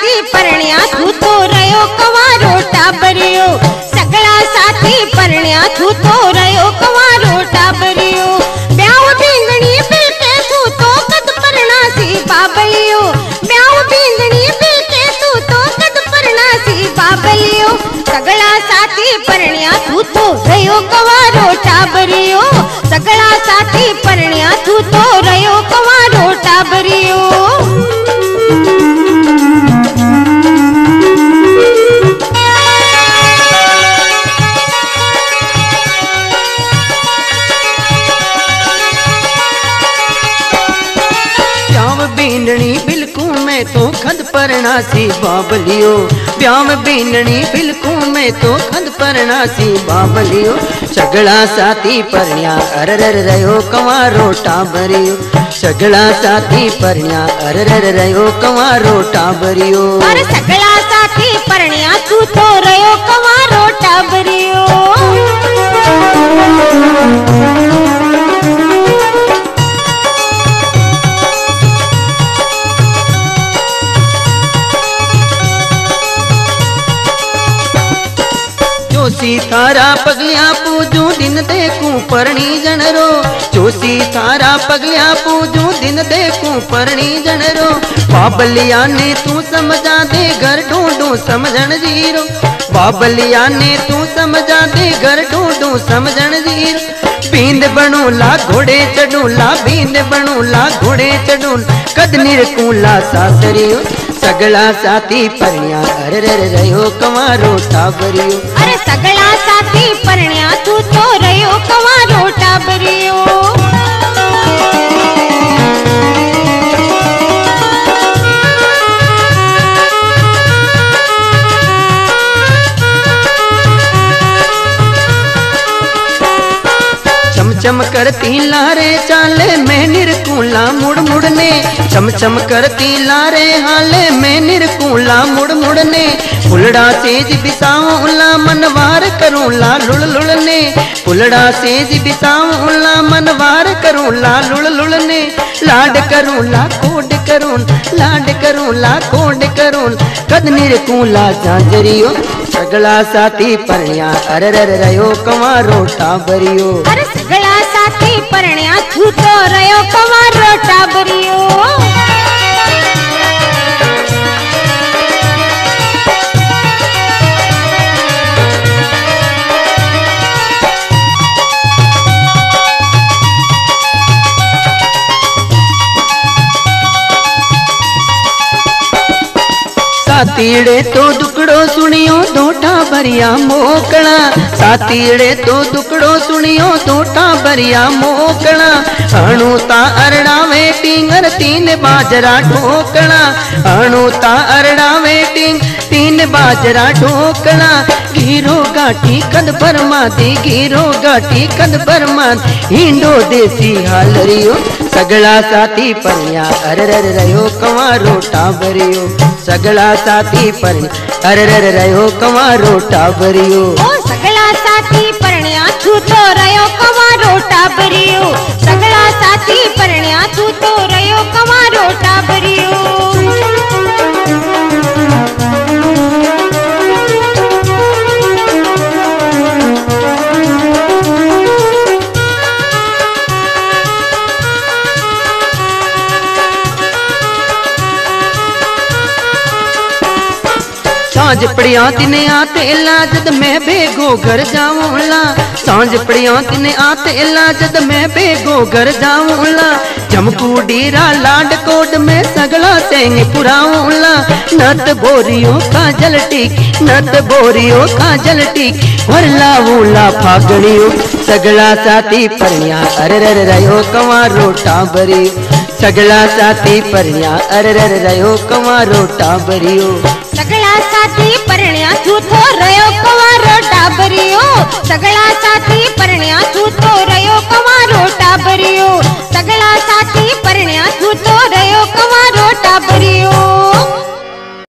साथी परण्या तू तो रयो कवारो टाबरियो सगला साथी परण्या तू तो रयो कवारो टाबरियो ब्याह बींगणी बिलके तू तो कद परणासी बाबलियो ब्याह बींगणी बिलके तू तो कद परणासी बाबलियो सगला साथी परण्या तू तो रयो कवारो टाबरियो सगला साथी परण्या तू तो रयो कवारो टाबरियो बिल्कू में तो खद परणासी बाबलियो ब्याम बीननी बिल्कू में तो खद परणासी बाबलियो सगला साथी परण्या अरर रयो कंवारो टाबरियो सगला साथी परण्या अरर रयो कंवारो टाबरियो अरे सगला साथी परण्या तू तो रयो कंवारो टाबरियो जोशी थारा पगलिया पूजू दिन देखूं परणी जनरो जोशी थारा पगलिया पूजू दिन देखूं परणी जनरो बाबलिया ने तू समझा दे घर ढूंढू समझण जीरो बाबलिया ने तू समझा दे घर ढूंढू समझण जीरो बींद बनूला घोड़े चढ़ूला बींद बनूला घोड़े चढ़ूल कद निरकूला सासरियो सगला साथी परण्या अरर रयो कंवारो टाबरियो अरे सगला साथी परण्या तू तो रयो कंवारो टाबरियो चम करती लारे चाले मैं निरकूला मुड़ मुड़ने चम करती लारे हाले मैं निरकूला मुड़ मुड़ने फुलड़ा सेज बिसाऊला मनवार करूला लुड़ लुड़ने फुलड़ा सेज बिसाऊला मनवार करूला लुड़ लुड़ने लाड करूला कोड करूल लाड करूला कोड करूल कद निरकूला झांझरियो सगला साथी परण्या अरर रयो कंवारो टाबरियो अरे सगला साथी परण्या तू तो रयो कंवारो टाबरियो सातीड़े तो दुकड़ो सुनियो दोटा भरिया मोकड़ा सातीड़े तो दुकड़ो सुनियो दोटा भरिया मोकड़ा अणुता अरड़ावे टिंगर तीन बाजरा ठोकड़ा अणुता अरड़ावे तीन बाजरा ठोकड़ा गिरो गाठी कद बरमा दी गिरो गाठी कद बरमा हिंडो देसी हालरियो सगला साथी परण्या अरर रयो कंवारो टाबरियो सगला साथी परण्या अरर रयो कंवारो टाबरियो ओ सगला साथी परण्या तू तो रयो कंवारो टाबरियो सगला साथी परण्या तू तो रयो कंवारो टाबरियो सांझ पड़िया तिने आते जद मैं बेगो घर जाऊला सांझ पड़िया तिने आते जद मैं बेगो घर जाऊला जमकू डीरा लाड कोट में सगला सेंग पुराऊला नत बोरियो का जल टिक नत बोरियो का जल टिक वरला वूला फागणियो सगला साथी परण्या अरर रयो कंवारो टाबरियो सगला साथी परण्या अरर रयो कंवारो टाबरियो सगला साथी परण्या तू तो रयो कंवारो टाबरियो सगला